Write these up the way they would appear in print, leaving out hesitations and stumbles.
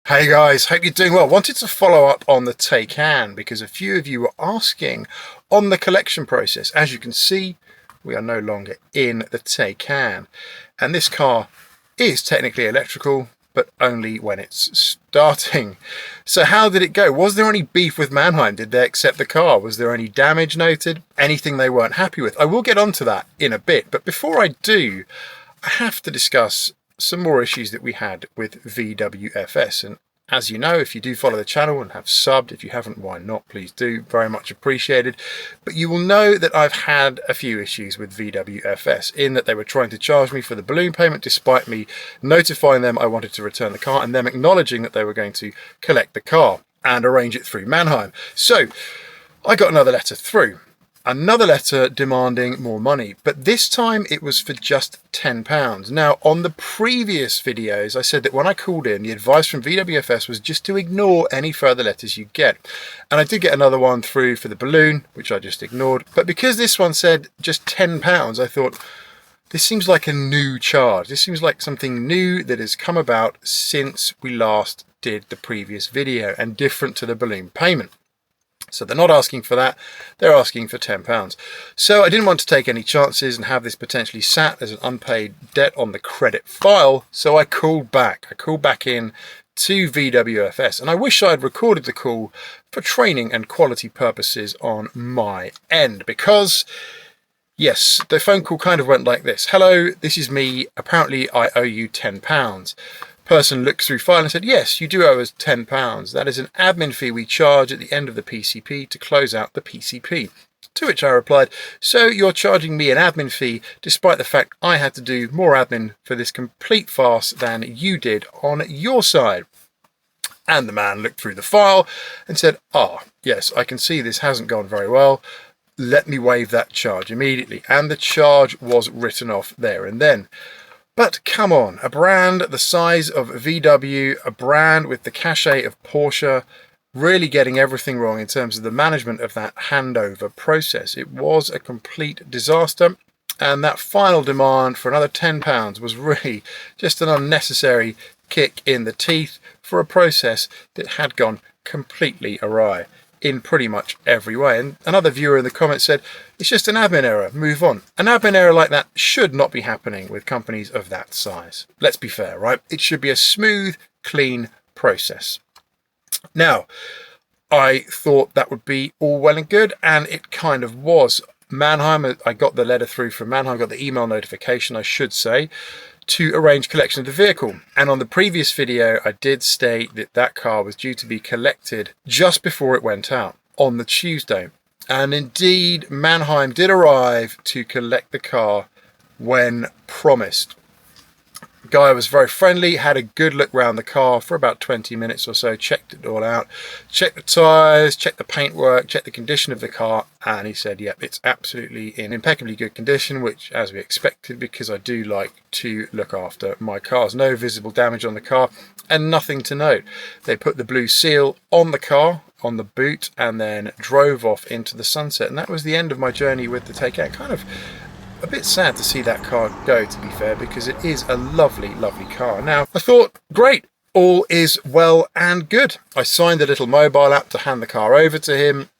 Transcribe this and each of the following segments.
Hey guys, hope you're doing well. Wanted to follow up on the Taycan because a few of you were asking on the collection process. As you can see, we are no longer in the Taycan, and this car is technically electrical, but only when it's starting. So how did it go? Was there any beef with Mannheim? Did they accept the car? Was there any damage noted? Anything they weren't happy with? I will get onto that in a bit, but before I do, I have to discuss some more issues that we had with VWFS. And as you know, if you do follow the channel and have subbed, if you haven't, why not? Please do, very much appreciated. But you will know that I've had a few issues with VWFS in that they were trying to charge me for the balloon payment despite me notifying them I wanted to return the car and them acknowledging that they were going to collect the car and arrange it through Mannheim. So I got another letter through. Another letter demanding more money, but this time it was for just £10. Now, on the previous videos, I said that when I called in, the advice from VWFS was just to ignore any further letters you get. And I did get another one through for the balloon, which I just ignored. But because this one said just £10, I thought, this seems like a new charge. This seems like something new that has come about since we last did the previous video and different to the balloon payment. So they're not asking for that, they're asking for £10. So I didn't want to take any chances and have this potentially sat as an unpaid debt on the credit file, so I called back. I called back in to VWFS, and I wish I had recorded the call for training and quality purposes on my end, because yes, the phone call kind of went like this. Hello, this is me, apparently I owe you £10. Person looked through file and said, yes, you do owe us £10. That is an admin fee we charge at the end of the PCP to close out the PCP. To which I replied, so you're charging me an admin fee despite the fact I had to do more admin for this complete farce than you did on your side. And the man looked through the file and said, yes, I can see this hasn't gone very well. Let me waive that charge immediately. And the charge was written off there and then. But come on, a brand the size of VW, a brand with the cachet of Porsche, really getting everything wrong in terms of the management of that handover process. It was a complete disaster, and that final demand for another £10 was really just an unnecessary kick in the teeth for a process that had gone completely awry in pretty much every way. And another viewer in the comments said, it's just an admin error, move on. An admin error like that should not be happening with companies of that size. Let's be fair, right? It should be a smooth, clean process. Now, I thought that would be all well and good, and it kind of was. Mannheim, I got the letter through from Mannheim, got the email notification, I should say, to arrange collection of the vehicle. And on the previous video, I did state that that car was due to be collected just before it went out on the Tuesday. And indeed, Mannheim did arrive to collect the car when promised. The guy was very friendly, had a good look around the car for about 20 minutes or so, checked it all out, checked the tyres, checked the paintwork, checked the condition of the car, and he said, yep, it's absolutely in impeccably good condition, which as we expected, because I do like to look after my cars. No visible damage on the car and nothing to note. They put the blue seal on the car, on the boot, and then drove off into the sunset, and that was the end of my journey with the Taycan. Kind of a bit sad to see that car go, to be fair, because it is a lovely, lovely car. Now, I thought, great, all is well and good. I signed a little mobile app to hand the car over to him.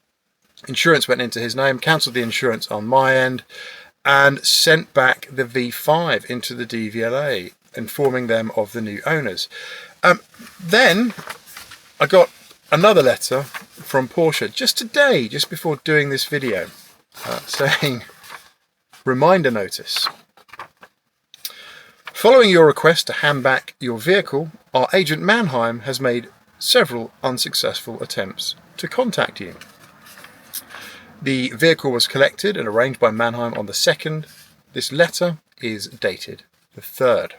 Insurance went into his name, cancelled the insurance on my end, and sent back the V5 into the DVLA, informing them of the new owners. Then I got another letter from Porsche just today, just before doing this video, saying, reminder notice. Following your request to hand back your vehicle, our agent Mannheim has made several unsuccessful attempts to contact you. The vehicle was collected and arranged by Mannheim on the 2nd. This letter is dated the 3rd.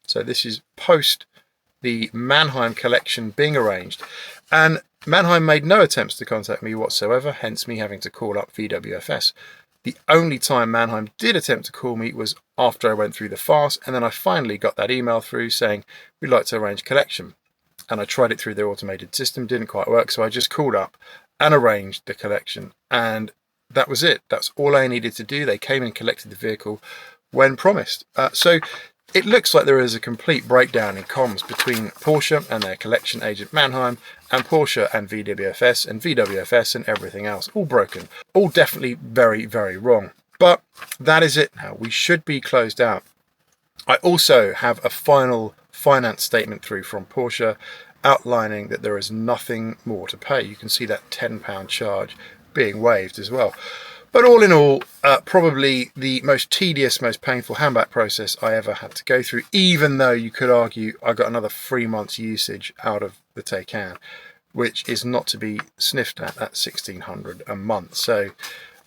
So this is post the Mannheim collection being arranged. And Mannheim made no attempts to contact me whatsoever, hence me having to call up VWFS. The only time Mannheim did attempt to call me was after I went through the farce, and then I finally got that email through saying, we'd like to arrange collection. And I tried it through their automated system, didn't quite work, so I just called up and arranged the collection. And that was it. That's all I needed to do. They came and collected the vehicle when promised. So it looks like there is a complete breakdown in comms between Porsche and their collection agent Mannheim, and Porsche and VWFS and everything else. All broken. All definitely very, very wrong. But that is it now. We should be closed out. I also have a final finance statement through from Porsche outlining that there is nothing more to pay. You can see that £10 charge being waived as well. But all in all, probably the most tedious, most painful handback process I ever had to go through, even though you could argue I got another 3 months usage out of the Taycan, which is not to be sniffed at £1,600 a month. So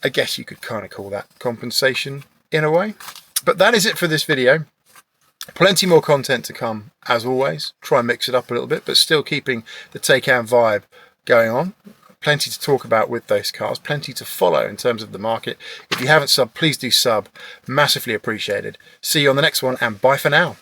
I guess you could kind of call that compensation in a way. But that is it for this video. Plenty more content to come, as always. Try and mix it up a little bit, but still keeping the Taycan vibe going on. Plenty to talk about with those cars, plenty to follow in terms of the market. If you haven't subbed, please do sub. Massively appreciated. See you on the next one, and bye for now.